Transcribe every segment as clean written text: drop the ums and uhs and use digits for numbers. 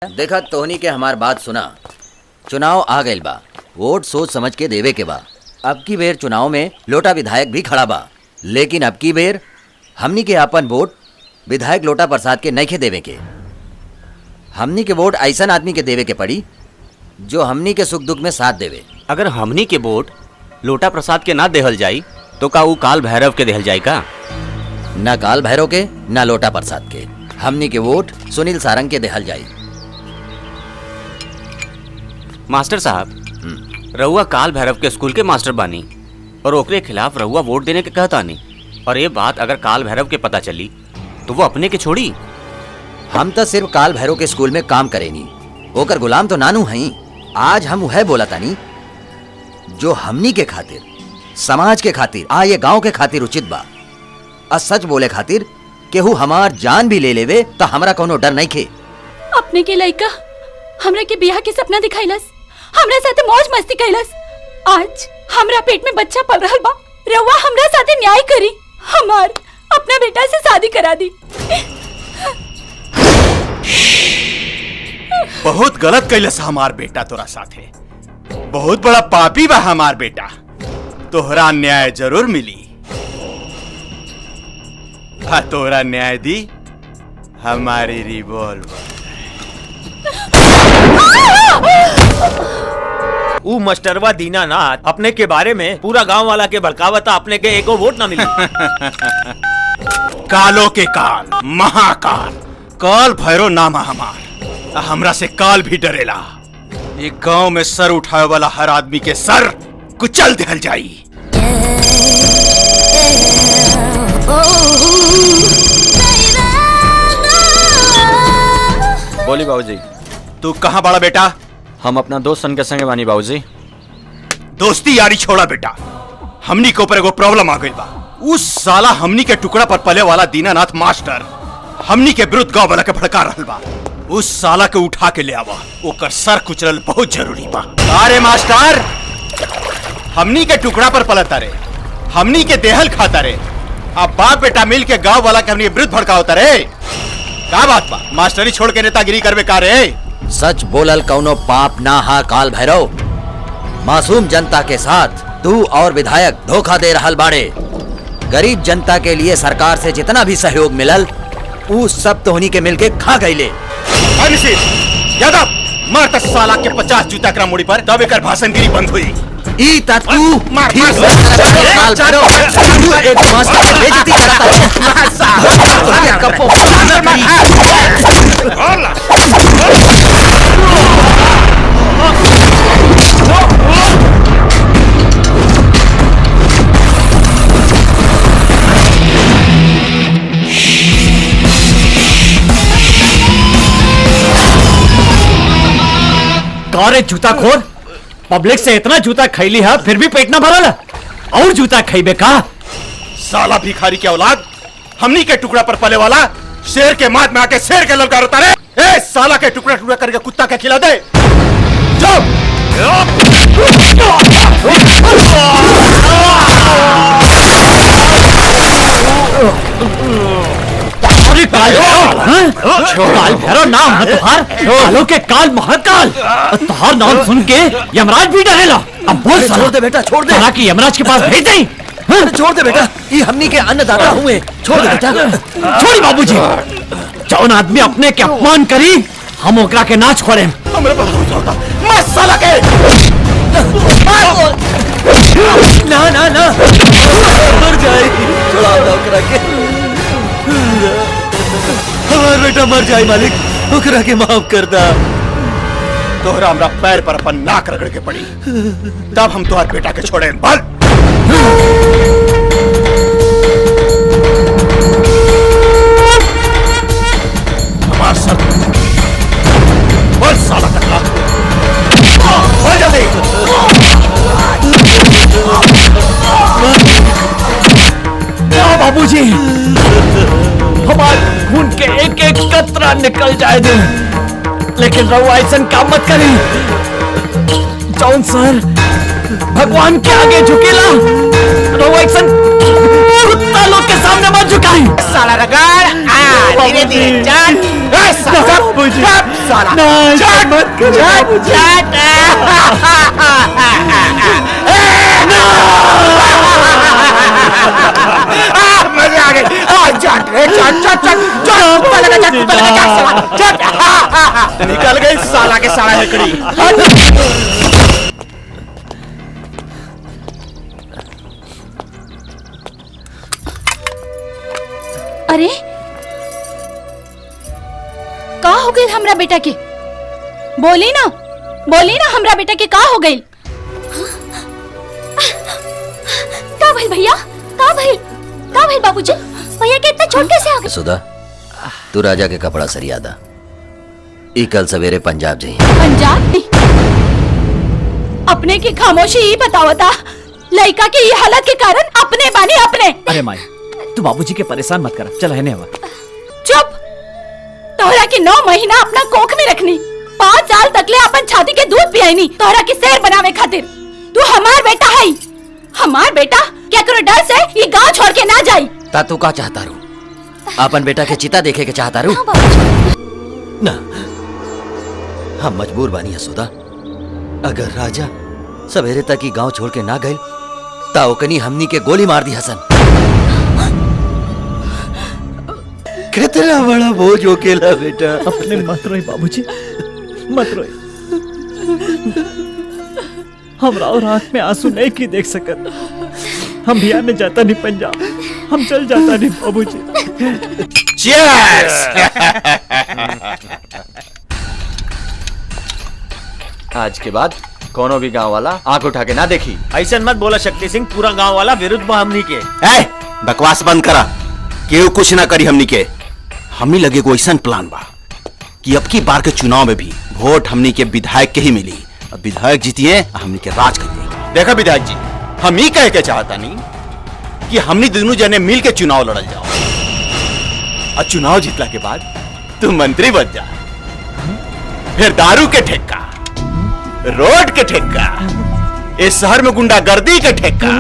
देखा तोहनी के हमार बात सुना। चुनाव आ गइल बा, वोट सोच समझ के देवे के बा। अब की बेर चुनाव में लोटा विधायक भी खड़ा बा, लेकिन अब की बेर हमनी के अपन वोट विधायक लोटा प्रसाद के नहीं के देवे के। हमनी के वोट ऐसा आदमी के देवे के पड़ी जो हमनी के सुख दुख में साथ देवे। अगर हमनी के वोट लोटा प्रसाद के ना देहल जाई तो का वो काल भैरव के देहल जाई का? ना काल भैरव के ना लोटा प्रसाद के, हमनी के वोट सुनील सारंग के देहल जाई। मास्टर साहब, रउआ काल भैरव के स्कूल के मास्टर बानी और ओकरे खिलाफ रउआ वोट देने के कहतानी, और ये बात अगर काल भैरव के पता चली तो वो अपने के छोड़ी। हम तो सिर्फ काल भैरव के स्कूल में काम करेनी, ओकर गुलाम तो नानू हई। आज हम वह बोला तानी जो हमनी के खातिर, समाज के खातिर, ये गांव के खातिर उचित बा। सच बोले खातिर केहू हमार जान भी ले लेवे तो हमरा कोनो डर नहीं खे। अपने के लइका हमरा के बियाह के सपना दिखाइलस, हमरा साथे मौज मस्ती कैलस। आज हमरा पेट में बच्चा पल रहल बा, रउआ हमरा साथे न्याय करी, हमार अपना बेटा से शादी करा दी। बहुत गलत कैलस हमार बेटा तोरा साथे, बहुत बड़ा पापी बा हमार बेटा। तोहरा न्याय जरूर मिली। तोहरा न्याय दी हमारी रिवॉल्वर। ऊ मास्टरवा दीनानाथ अपने के बारे में पूरा गांव वाला के भड़कावता, अपने के एको वोट ना मिली। कालो के काल, महाकाल, काल भैरव नाम हमार। हमरा से काल भी डरेला। ये गांव में सर उठाए वाला हर आदमी के सर कुचल दिहल जाई। बोली बाबूजी। तू कहाँ बड़ा बेटा? हम अपना दोस्त सन के संगे बानी बाबूजी। दोस्ती यारी छोड़ा बेटा, हमनी के ऊपर एगो प्रॉब्लम आ गई बा। उस साला हमनी के टुकड़ा पर पले वाला दीनानाथ मास्टर हमनी के विरुद्ध गांव वाला के भड़का रहल बा। उस साला के उठा के ले आवा, ओकर सर कुचलल बहुत जरूरी बा। अरे मास्टर, हमनी के टुकड़ा पर पलता रे, हमनी के देहल खाता रे, अब बाप बेटा मिल के गांव वाला के हमनी के विरुद्ध भड़का होता रे। का बात बा? मास्टरी छोड़ के नेतागिरी करबे का रे? सच बोलल कौनो पाप ना हा काल भैरव। मासूम जनता के साथ तू और विधायक धोखा दे रहल बाड़े। गरीब जनता के लिए सरकार से जितना भी सहयोग मिलल ऊ सब तोहनी के मिलके खा गईले। यादव मार त साला के 50 जूता करा मुड़ी पर, तब एकर भाषणगिरी बंद हुई। ई ता तू काल भैरव, तू एक मास्टर की बेइज्जती करता अरे जूता खोर, पब्लिक से इतना जूता खैली है फिर भी पेट ना भरल, और जूता खैबे का? साला भिखारी के औलाद, हमनी के टुकड़ा पर पले वाला शेर के माथ में आके शेर के ललकार उतारे। ए साला के टुकड़ा टुकड़ा करके कुत्ता के खिला दे। काल भैरव नाम है तुहार, कालों के काल महाकाल। तुहार नाम सुन के यमराज भी डरेला। अब बोल, छोड़ दे बेटा, छोड़ दे। कि यमराज के पास भेज दें? छोड़ दे बेटा, ये हमनी के अन्नदाता हुए। छोड़ दे बेटा। छोड़ी बाबूजी, जौन आदमी अपने के अपमान करी हम ओकरा के ना छोड़े। मत साला के। ना ना ना, मर जाए। छोड़ा दो ओकरा के। हमार बेटा मर जाए मालिक, ओकरा के माफ कर दा। तोहरा हमरा पैर पर अपन नाक रगड़ के पड़ी, तब हम तोहर बेटा के छोड़े। बोल। हमार सर बोल साला टकला, बोल जल्दी। बाबूजी, हमारे खून के एक एक कतरा निकल जाए दे, लेकिन रहुआ ऐसा काम मत करी। जौन सर भगवान के आगे झुकेला, रहुआ ऐसा कुत्ता लोग के सामने मत झुकाई। साला रगड़, धीरे धीरे चल। बाबूजी साला नहीं मत करो बाबूजी मजे आ गए चट रे चट चट चट चट निकल गई साला के साला हेकड़ी अरे का हो गई हमरा बेटा के? बोली ना हमरा बेटा के का हो गई? का भइल भैया? का भइल बाबूजी? भैया के इतना छोट कैसे आ गए? सुधा तू राजा के कपड़ा सरिया दा ई कल सवेरे पंजाब जाई। पंजाब अपने की खामोशी ही बतावता लड़का के ये हालत के कारण अपने बानी अपने। अरे माई तू बाबूजी के परेशान मत कर, चल है हवा। चुप, तोहरा के 9 महीना अपना कोख में रखनी, 5 साल तकले अपन छाती के दूध पियाईनी तोहरा के शेर बनावे खातिर। तू हमार बेटा है, हमार बेटा क्या करो डर से ये गांव छोड़ के ना जाई। ता तू का चाहता रू? अपन बेटा के चिता देखे के चाहता रू? ना हम मजबूर बानी है सुधा। अगर राजा सवेरे तक ही गांव छोड़ के ना गए ता ओकनी हमनी के गोली मार दी हसन। कितना बड़ा बोझ होकेला बेटा। अपने मत रोई बाबूजी, मत रोई। हम राव रात में आंसू नहीं की देख सकत। हम भी आने जाता नहीं पंजाब, हम चल जाता नहीं बाबूजी। चीयर्स आज के बाद कोनो भी गांव वाला आंख उठा के ना देखी। ऐसा मत बोला शक्ति सिंह, पूरा गांव वाला विरुद्ध बा हमनी के। ए बकवास बंद करा, केहू कुछ ना करी हमनी के। हमनी लगे कोई ऐसा प्लान बा कि अब की बार के चुनाव में भी वोट हमनी के विधायक के ही मिली। अब विधायक जीतिए हमनी के राज करिए। देखा विधायक जी, हम ही कह के चाहता नहीं कि हमनी दोनों जने मिल के चुनाव लड़ल जाओ और चुनाव जीतला के बाद तू मंत्री बन जा। फिर दारू के ठेका, रोड के ठेका, इस शहर में गुंडागर्दी के ठेका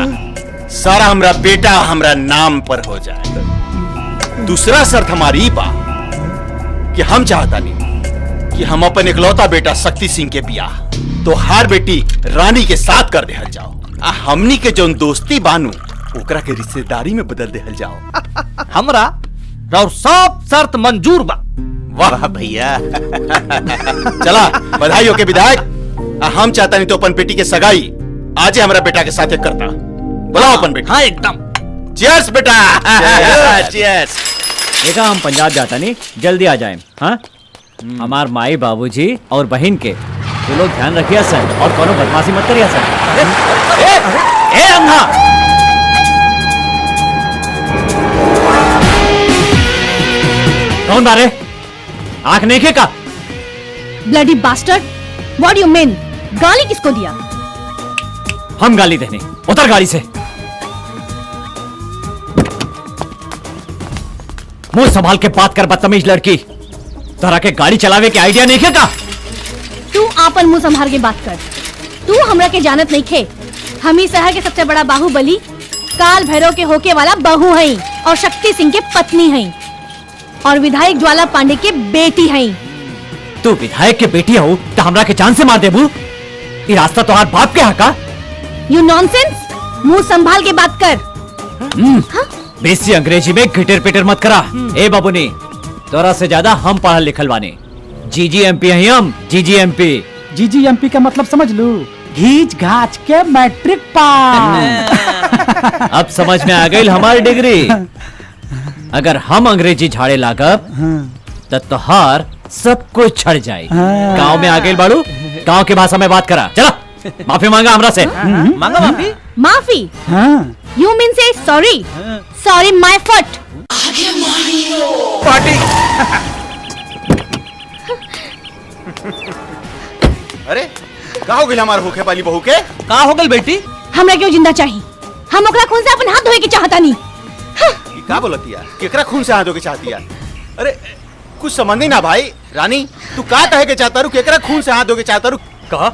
सारा हमरा बेटा हमरा नाम पर हो जाए। दूसरा शर्त हमारी बा कि हम चाहता नहीं कि हम अपन इकलौता बेटा शक्ति सिंह के बियाह तो हर बेटी रानी के साथ कर देहल जाओ। हमनी के जोन दोस्ती बानू ओकरा के रिश्तेदारी में बदल देहल जाओ। हमरा और सब शर्त मंजूर बा। वाह भैया चला बधाई हो के विधायक। हम चाहता नहीं तो अपन बेटी के सगाई आज हमारा बेटा के साथ करता। बुलाओ अपन बेटा। हाँ एकदम। चीयर्स बेटा। चीयर्स। देखा हम पंजाब जाता नहीं, जल्दी आ जाए। हाँ हमार माई बाबूजी और बहन के तो लोग ध्यान रखिए सर, और कोनो बदमाशी मत करिए सर। ए अंधा, कौन बारे? आंख नहीं खेका? ब्लडी बास्टर्ड, व्हाट यू मीन? गाली किसको दिया? हम गाली देने, उतर गाड़ी से। मुंह संभाल के बात कर बदतमीज लड़की। तोरा के गाड़ी चलावे के आइडिया नहीं खेका? तू आपन मुंह संभाल के बात कर। तू हमरा के जानत नहीं खे। हम ही शहर के सबसे बड़ा बाहुबली काल भैरव के होके वाला बहू हैं और शक्ति सिंह के पत्नी हैं और विधायक ज्वाला पांडे के बेटी हैं। तू विधायक के बेटी हो तो हमरा के जान से मार देबू? ये रास्ता तुम्हार बाप के हका? यू नॉनसेंस, मुंह संभाल के बात कर। बेसी अंग्रेजी में गिटर पिटर मत करा। ए बाबूनी, तोरा से ज्यादा हम पढ़ल लिखल बानी। जीजीएमपी हैं हम, जीजीएमपी। जीजीएमपी का मतलब समझ लू, घीच घाच के मैट्रिक पास। अब समझ में आ गई हमारी डिग्री। अगर हम अंग्रेजी झाड़े लागब तो तोहार सब कुछ छड़ जाए। गांव में आ गई बाड़ू, गांव की भाषा में बात करा। चला माफी मांगा हमरा से। मांगा माफी। माफी? हाँ। यू मीन से सॉरी? सॉरी माय फुट। पार्टी। अरे का हो गई हमारे होखे वाली बहू के? का हो गल बेटी? हमरा क्यों जिंदा चाहिए? हम ओकरा खून से अपन हाथ धोए के चाहता नहीं। ये का बोलती यार? केकरा खून से हाथ धो के चाहती यार? अरे कुछ समझ नहीं ना भाई। रानी तू का कहे के चाहता रू? केकरा खून से हाथ धो के चाहता रू? कहा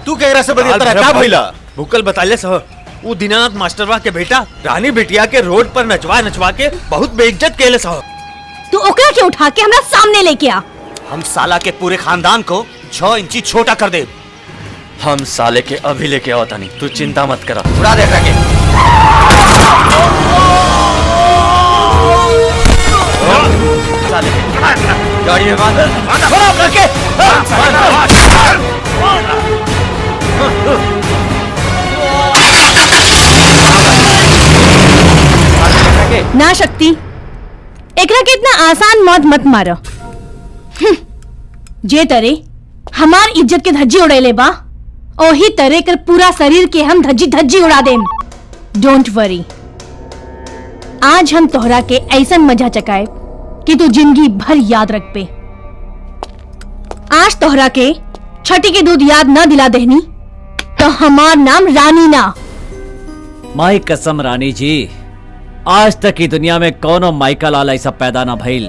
तू केकरा से बड़ी तरह का भइला? भूकल बताले सह वो दीनानाथ मास्टरवा के बेटा रानी बिटिया के रोड पर नचवा नचवा के बहुत बेइज्जत केले सह। तू ओकरा के उठा के हमरा सामने लेके आ। हम साला के पूरे खानदान को 6 इंची छोटा कर दे। हम साले के अभी लेके आवता नहीं, तू चिंता मत करा। उड़ा दे के साले गाड़ी में बांध ना शक्ति, एकरा के इतना आसान मौत मत मारो। जे तरे हमार इज्जत के धज्जी उड़ेले बा, ओही तरह कर पूरा शरीर के हम धज्जी धज्जी उड़ा देम। डोंट वरी, आज हम तोहरा के ऐसा मजा चकाए कि तू जिंदगी भर याद रख पे। आज तोहरा के छठी के दूध याद न दिला देहनी तो हमार नाम रानी ना। माई कसम रानी जी, आज तक की दुनिया में कौनो माइका लाल ऐसा पैदा ना भइल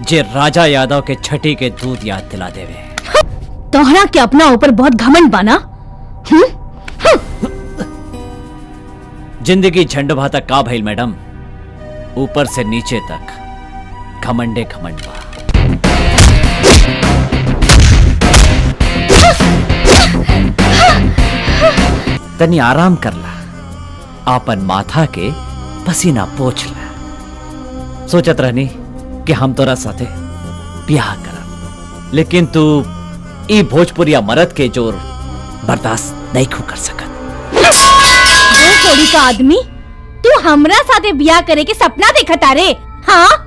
जे राजा यादव के छठी के दूध याद दिला देवे। तोहरा के अपना ऊपर बहुत घमंड बाना। जिंदगी झंडभा तक का भइल मैडम, ऊपर से नीचे तक घमंडे घमंड बा। तनी आराम कर ला, आपन माथा के पसीना पोछ ला। सोचत रहनी कि हम तोरा साथे ब्याह करब, लेकिन तू ई भोजपुरिया मर्द के जोर बर्दाश्त नहीं कर सकत। दो कोड़ी का आदमी, तू हमरा साथे ब्याह करे के सपना देखत आरे? हाँ,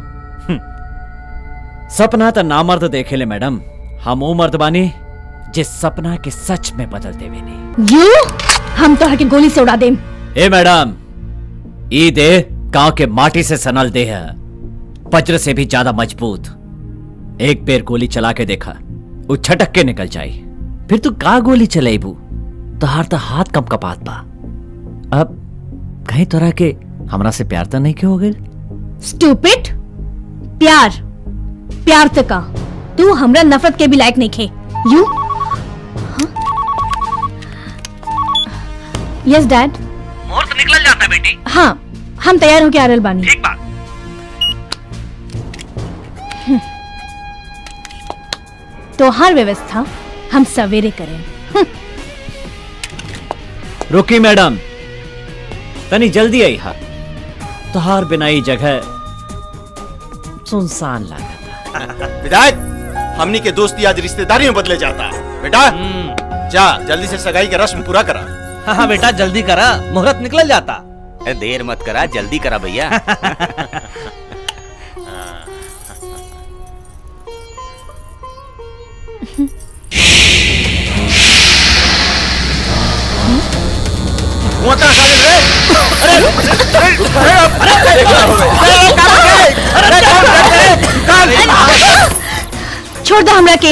सपना तो नामर्द देखेले मैडम, हम वो मर्द बानी जिस सपना के सच में बदल देवेनी। यू हम तोहरा के गोली से उड़ा देम। ए मैडम, ई देह गांव के माटी से सनल देह है, वज्र से भी ज्यादा मजबूत। एक बेर गोली चला के देखा, वो छटक के निकल जाई। फिर तू का गोली चलेबू? तोहार तो हाथ कम कपात बा। अब कहीं तोरा के हमरा से प्यार तो नहीं क्यों हो गइल? स्टूपिड, प्यार प्यार तो का तू हमरा नफरत के भी लायक नहीं खे। You yes dad. मुहूर्त निकल जाता है बेटी। हाँ, हम तैयार होके आ रहल बानी। ठीक बात। तो हर व्यवस्था हम सवेरे करें। रुकी मैडम, तनी जल्दी आई हा। तोहार बिना ई जगह सुनसान लागता। विधायक, हमनी के दोस्ती आज रिश्तेदारी में बदले जाता है। बेटा जा जल्दी से सगाई का रस्म पूरा करा। हाँ बेटा, जल्दी करा, मुहूर्त निकल जाता। अरे देर मत करा, जल्दी करा भैया। छोड़ दो हमरा के।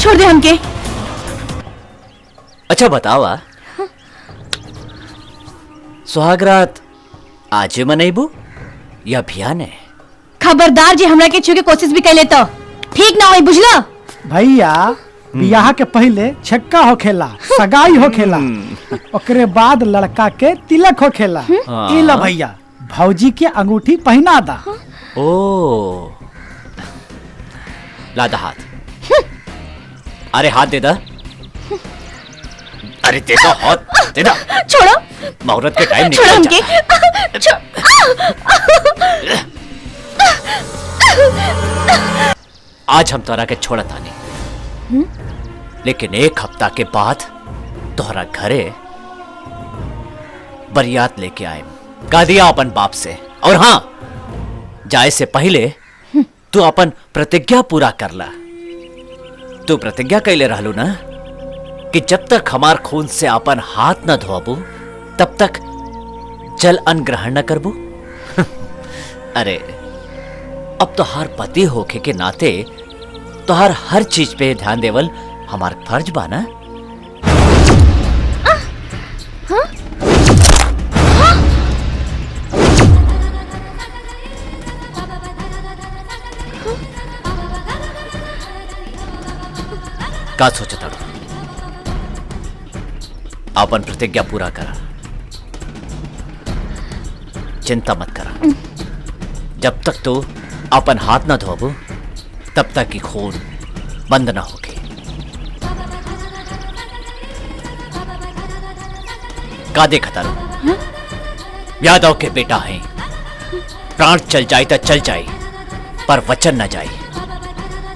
छोड़ दे हमके। अच्छा बतावा, सुहागरात आज मनेबू या बिहाने? खबरदार जी, हमरा के छू के कोशिश भी कर ले तो ठीक ना होई, बुझला? भैया बियाह के पहले छक्का होखेला, सगाई होखेला, ओकरे बाद लड़का के तिलक होखेला। ई ला भैया, भौजी के अंगूठी पहना दा। ओ लादा हाथ। अरे हाथ दे दा। अरे दे दो हाथ, दे दा। छोड़ो, मुहूर्त के टाइम छोड़ो निकल हमके। जा। आज हम तोरा के छोड़त आनी, लेकिन एक हफ्ता के बाद तोहरा घरे बरियात लेके आए। कह दिया अपन बाप से। और हाँ, जाए से पहले तू अपन प्रतिज्ञा पूरा कर ला। तू प्रतिज्ञा कैले रहलू ना कि जब तक हमार खून से अपन हाथ न धोबू तब तक जल अन्न ग्रहण न करबू। अरे अब तो हर पति होके के नाते तो हर चीज पे ध्यान देवल हमार फर्ज बा ना। का सोचता अपन प्रतिज्ञा पूरा करा। चिंता मत करा। जब तक तू अपन हाथ ना धोबो तब तक की खून बंद ना होगी। का देखा तारू? यादव के बेटा है, प्राण चल जाए तो चल जाए पर वचन न जाए।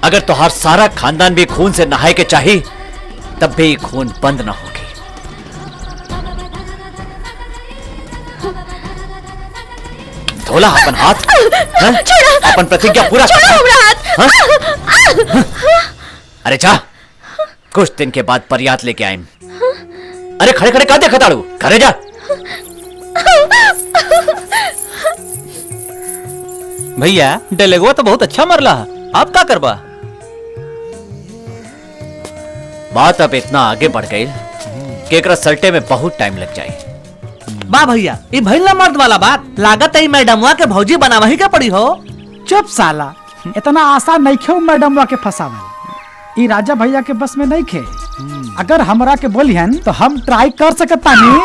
अगर तुहार सारा खानदान भी खून से नहाए के चाहे तब भी खून बंद ना होगी। धोला अपन हाथ, अपन प्रतिज्ञा पूरा कर। अरे जा, कुछ दिन के बाद परियात लेके आए। अरे खड़े खड़े का देखा ताड़ू, घरे जा। भैया डेलेगुआ तो बहुत अच्छा मरला, आप का करबा? बात अब इतना आगे बढ़ गई कि एकरा सल्टे में बहुत टाइम लग जाए। बा भैया ये भैला मर्द वाला बात लागत है मैडमवा के भौजी बनावा ही के पड़ी हो। चुप साला, इतना आसान नहीं खे मैडमवा के फसावल। ई राजा भैया के बस में नहीं खे। अगर हमरा के बोलिहन तो हम ट्राई कर सकता नहीं।